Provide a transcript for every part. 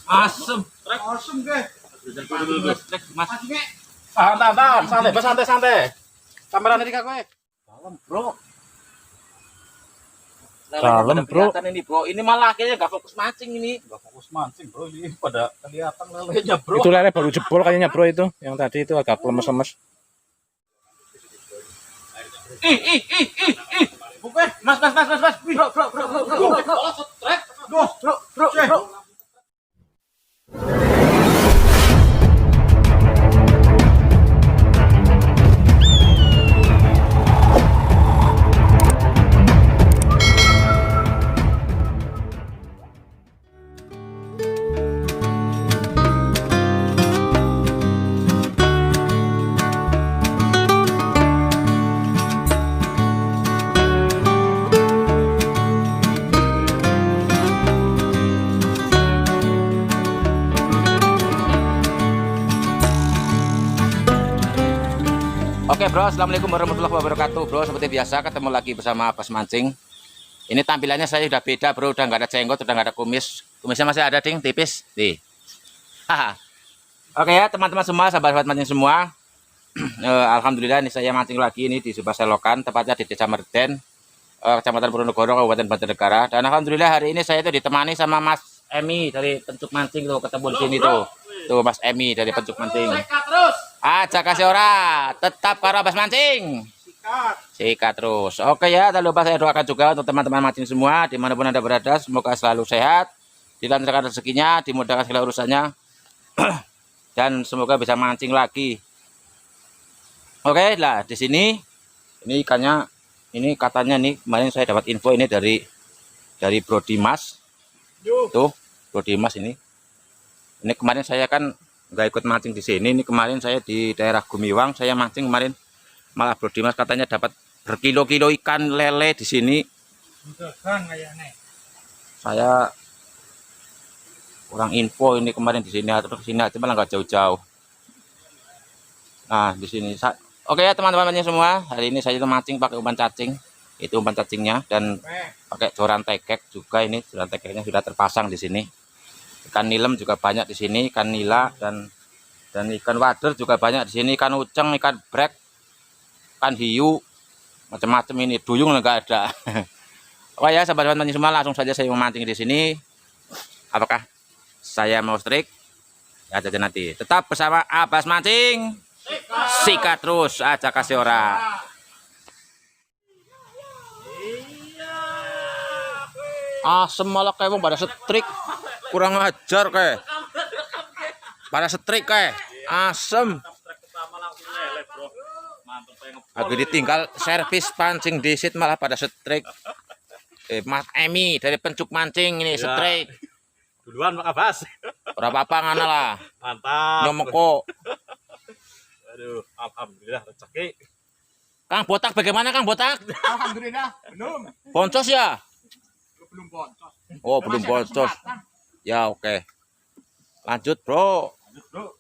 Asem. Asem ke? Mas. Santai. Kameranya di kowe. Dalam, Bro. Dalam, Bro. Kelihatan ini, Bro. Ini malah akhirnya nggak fokus mancing ini. Enggak fokus mancing, Bro. Ini pada kelihatan lelenya, Bro. Itu lele baru jebol kayaknya, Bro, itu. Yang tadi itu agak lemes-lemes. Ih. Bukan. Mas. Bro. Oke, Bro, assalamualaikum warahmatullahi wabarakatuh, Bro. Seperti biasa ketemu lagi bersama Bas Mancing. Ini tampilannya saya udah beda, Bro. Udah nggak ada jenggot, udah nggak ada kumis. Kumisnya masih ada, ding, tipis. Nih. Oke ya, teman-teman semua, sahabat-sahabat mancing semua. Alhamdulillah ini saya mancing lagi ini di sebuah selokan, tepatnya di Desa Merden, Kecamatan Purwonegoro, Kabupaten Banjarnegara. Dan alhamdulillah hari ini saya itu ditemani sama Mas Emi dari Pencuk Mancing tuh, ketemu di sini tuh. Tuh Mas Emi dari Pencuk Mancing. Aja kasih ora, tetap karo Bas Mancing. Sikat terus. Oke ya, tak lupa saya doakan juga untuk teman-teman mancing semua dimanapun Anda berada, semoga selalu sehat, dilancarkan rezekinya, dimudahkan segala urusannya, dan semoga bisa mancing lagi. Oke lah, di sini ini ikannya, ini katanya nih kemarin saya dapat info ini dari Bro Dimas. Tuh, Bro Dimas ini. Ini kemarin saya kan nggak ikut mancing di sini. Ini kemarin saya di daerah Gumiwang, saya mancing kemarin. Malah Bro Dimas katanya dapat berkilo-kilo ikan lele di sini. Saya kurang info ini kemarin di sini, atau sini aja malah nggak jauh-jauh. Nah di sini. Oke ya teman-teman semua, hari ini saya itu mancing pakai umpan cacing. Itu umpan cacingnya dan pakai joran tekek juga. Ini joran tekeknya sudah terpasang di sini. Ikan nilem juga banyak di sini, ikan nila dan ikan wader juga banyak di sini, ikan uceng, ikan brek, ikan hiu, macam-macam ini. Duyung enggak ada. Oh ya, sahabat-sahabat mancing semua, langsung saja saya memancing di sini. Apakah saya mau strik? Ya saja nanti. Tetap bersama Bas Mancing. Sikat terus, aja kasih ora. Asem malah kayak wong pada strik. Kurang ajar kayak. Pada strik kayak. Asem. Aku ditinggal servis pancing di sit malah pada strik. Mas Emi dari Pencuk Mancing ini strik. Duluan Pak Bas. Ora apa-apa ngana lah. Mantap. Nomoko. Aduh, alhamdulillah rezeki. Kang Botak bagaimana Kang Botak? Alhamdulillah, belum. Boncos ya? Belum boncos. Oh, belum boncos. Ya, oke. Lanjut, Bro. Lanjut, Bro.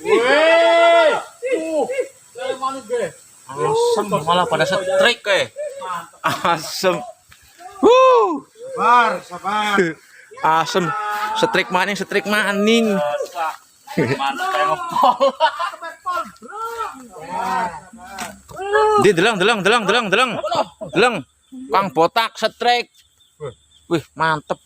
Weh. Dari mana ge? Asem malah pada strik kayak. Asem. Sabar. Asem. Strik maning. Mantap kayak ngepol. Di deleng. Kang Botak strik. Wih, mantep.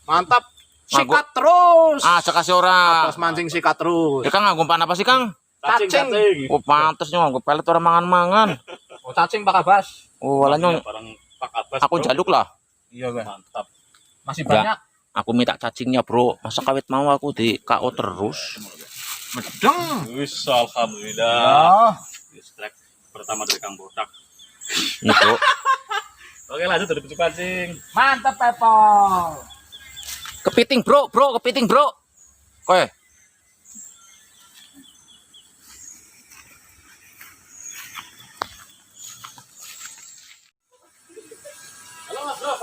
Sikat terus. Aja kasih ora. Bas Mancing sikat terus. Ya Kang nganggo umpan apa sih, Kang? Cacing. Oh, pantes nyong nganggo pelet ora mangan-mangan. Oh, cacing Pak Bas. Oh, walah nyong. Aku jaluk lah. Iya, mantap. Masih Enggak. banyak. Aku minta cacingnya, Bro. Masa kawit mau aku di KO terus. Medeng. Wis alhamdulillah. Ya. Strike pertama dari Kang Botak. Itu. Oke, lanjut dari Pencuk Mancing. Mantap Pepol. Kepiting, Bro. Oke.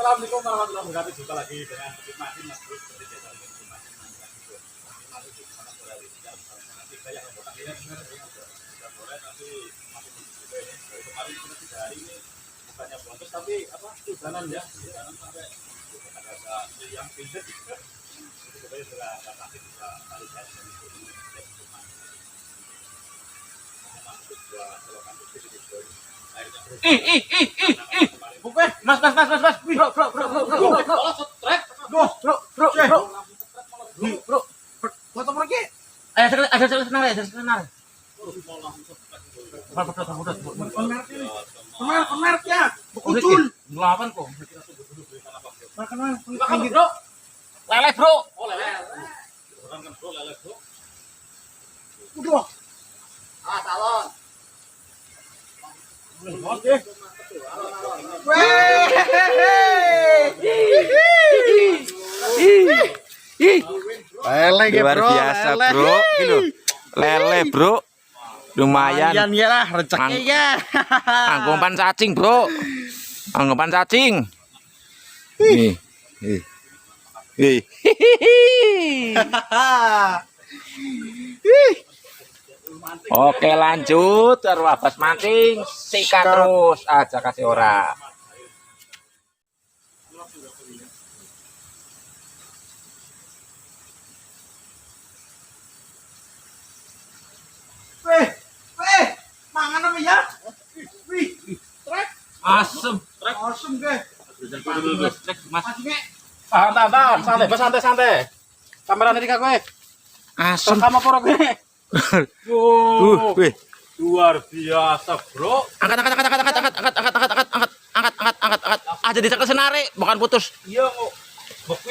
Assalamualaikum warahmatullahi wabarakatuh. Jumpa lagi dengan Bukit Masin Mas Bro. Seperti biasa di Bukit Masin Mantan Bro. Bukit Masin di sana berada di dalam nanti saya yang botak ini sudah boleh tapi masih juga ini. Dari kemarin kita 3 hari ini bukannya bonus tapi apa hujanan ya. Hujanan sampai agak yang pindah. Itu sebenarnya sudah pasti bisa kali saya dari Bukit Masin. Masuk dua selokan bukit di situ. Airnya Bukan, mas. Wih, bro. Foto lagi. Ada senar ya. Pemer ya. Muncul. Ngelawan kok. Makan bro. Lele bro. oh lele. Orang kan bro lele bro. Udah. Salon. Oke. Lele Luar biasa bro. Gitu. Lele bro. Lumayan. ya lah, rezeki ya. Anggopan cacing bro. Anggopan cacing. Nih. Oke lanjut. Taruh abas mancing. Sikat terus aja kasih ora. Mangan apa ya? Wih, trek. Asem. Asem ke. Mas. Santai. Kamerane di kowe. Asem. Kamu apa kowe? Wih. Luar biasa, Bro. Angkat. Aja ditekan senare, bukan putus. Iya kok.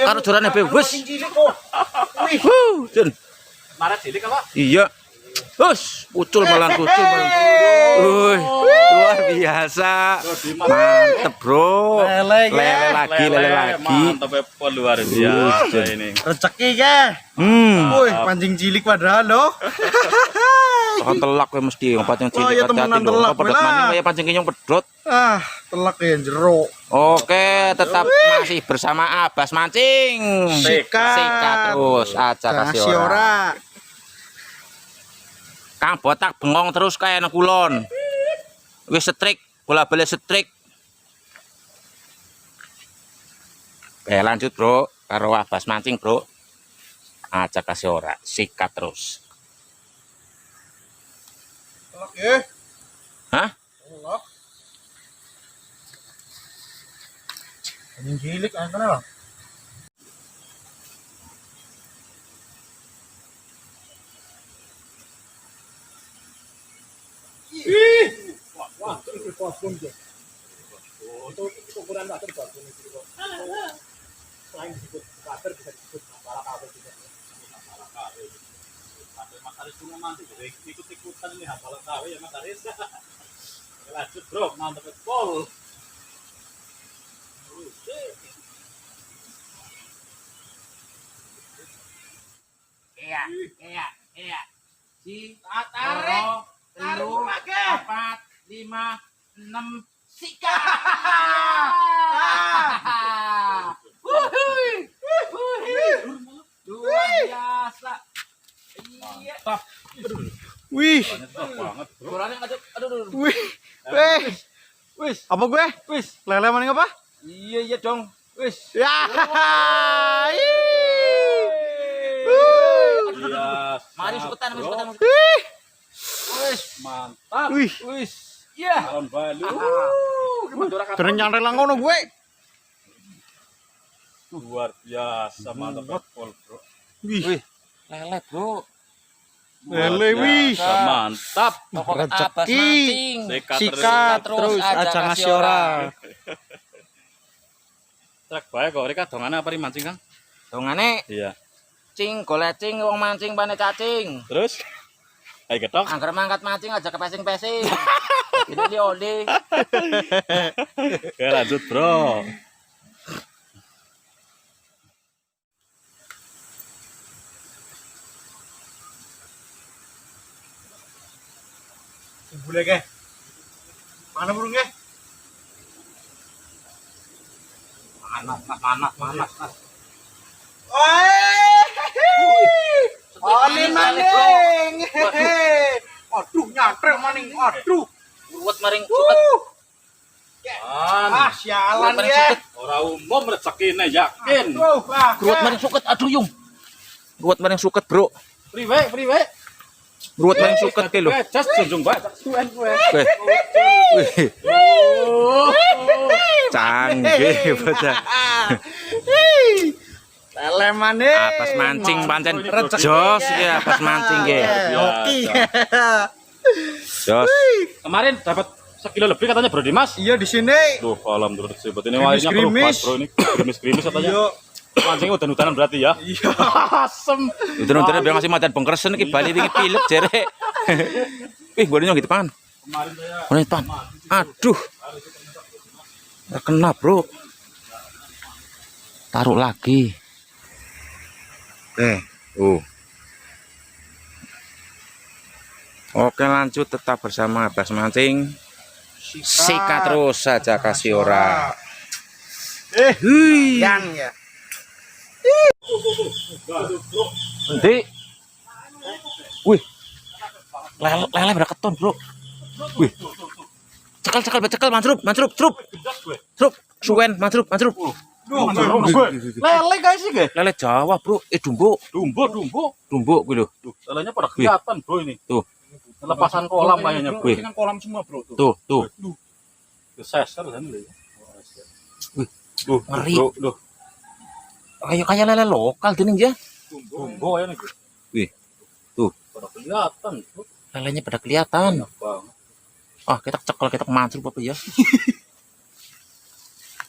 Karo jorane bebas. Cilik kok. Jun. Maret cilik apa? Iya. Hus, pucul malah. Wih, luar biasa. Mantep, Bro. Lele lagi. Mantap, luar biasa ini. Rezeki ya. Wih, pancing cilik padahal loh. Kan telak kowe mesti pancing cilik. Oh, iya, temenan telak, Pedot lah. maning kaya pancing kinyong pedot. Telak ya jero. Oke, tetap masih bersama Abas Mancing. Sikat terus aja kasih ora. Kang botak bengong terus kayak nang kulon. Wis setrik, bola-bali setrik. Oke, lanjut, Bro. Karo Abas Mancing, Bro. Aja kasih ora, sikat terus. Telak ya. Hah? Telak. Pancing cilik kan kenal. Ikut-ikutan nih hafal tahu ya Mas Aris. Lanjut, Bro. Mantap pol. Iya. Tarik. Telu, 4, 5, 6, sikat. Luar biasa. Iya. Wih, Banget, Bro. Kurangnya aduh. wih. Wis. Apa gue? Wis. Lele maning apa? Iya dong. Wis. Ya. Biasa, Mari sebutan. Bro. Wis. Mantap. Wih, Wis. Iya. Calon Balu. keren nyantai langkono gue. Luar biasa, mantap pol, Bro. Wih, Lele, Bro. lele wih. Mantap. Pokok Rezeki. Abas Mancing. Sikat terus aja ngasih orang. Trek bae kok rek dongane apa ri mancing, Kang? Dongane Iya. cing golecing wong mancing pane cacing. Terus ayo ketok. Angger mangkat mancing aja kepesing-pesing. Ini oli. Oke, lanjut, Bro. Bule ke. Mana burungnya? Panas. Oli maning. Aduh, nyantrek maning. Aduh. Ruwet maring suket. Ah, sialan ya. Ora umum rezekine yakin. Ruwet maring suket. Aduh yung. Ruwet maring suket, Bro. Priwe. Ruwet maring suket ke lho. Jas junjung Mbak. Suwen kowe. Weh. Wih, canggih bocah. Lele maning. Pas mancing pancen jos ya, pas mancing ge. Oke. Jos. Kemarin dapat sekilo lebih katanya Bro Dimas. Iya di sini. Duh, alhamdulillah hebat ini wayanya kerupas Bro ini. Gerimis katanya. Iya. Mancingnya udan-udanan berarti ya. Iya. Asem. Udah bilang masih madan bengkersen iki bali wingi pilek jere. Ih, gua nyong gitu pan. Kemarin saya Mana pan? Aduh. Kena, Bro. Taruh lagi. Oke, lanjut tetap bersama Abbas Mancing. Sikat terus saja kasih ora. Yan ya. Nanti. Wih. Lele berapa ton, Bro? Wih. Cekal, mancrup. Trup, suwen, mancrup. lele guys iki. Lele Jawa, Bro. Dumbo. Dumbo kuwi lho. Duh, lelenya pada kelihatan Bro ini. Tuh. Lepasan kolam kayaknya Bro. Wih. Ini kan kolam semua Bro tuh. Tuh. Geser kan lho. Wih. Duh, Ngeri. Duh. Kayak lele lokal dening ya. Dumbo ya nih. Wih. Tuh. Pada kelihatan Bro. Lelenya pada kelihatan. Bang. Ah, kita cekel, kita mancrup apa ya?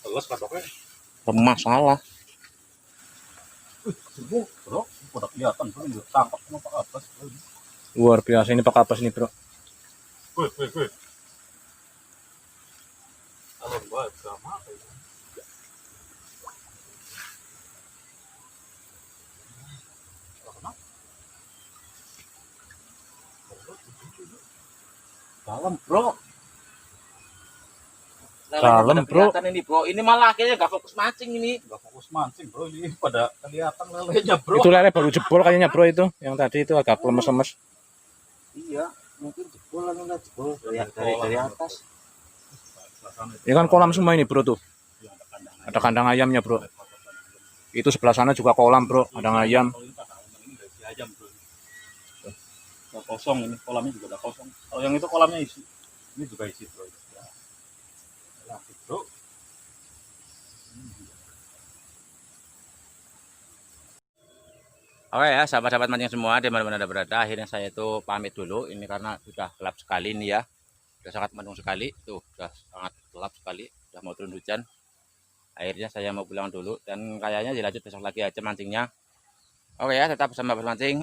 Teles katoknya. Masalah. Dumbo Bro, pada kelihatan Bro. Tangkap sama Pak Abbas. Luar biasa ini Pak Kapas nih, Bro. Wih. Kalau Mbak sama Dalam, Bro. Dalam, Bro. Kelihatan ini, Bro. Ini malah akhirnya nggak fokus mancing ini. nggak fokus mancing Bro, ini pada kelihatan lelenya Bro. Itu lele baru jebol kayaknya, Bro, itu. Yang tadi itu agak lemes-lemes. Iya, mungkin jebol dari atas. Ini kan kolam semua ini, Bro, tuh. Ada kandang ayamnya, Bro. Itu sebelah sana juga kolam, Bro. Ada ayam. Ini udah isi ayam Bro. Udah kosong ini, kolamnya juga udah kosong. Kalau yang itu kolamnya isi, ini juga isi Bro. Ya. Lagi Bro. Oke ya, sahabat-sahabat mancing semua, di mana-mana Anda berada, akhirnya saya itu pamit dulu. Ini karena sudah gelap sekali nih ya. Sudah sangat mendung sekali. Tuh, sudah sangat gelap sekali. Sudah mau turun hujan. Akhirnya saya mau pulang dulu dan kayaknya dilanjut besok lagi aja mancingnya. Oke ya, tetap bersama Abbas Mancing.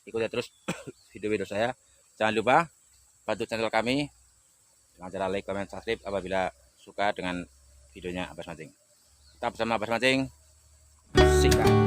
Ikuti terus video-video saya. Jangan lupa bantu channel kami dengan cara like, comment, subscribe apabila suka dengan videonya Abbas Mancing. Tetap bersama Abbas Mancing. Sikat.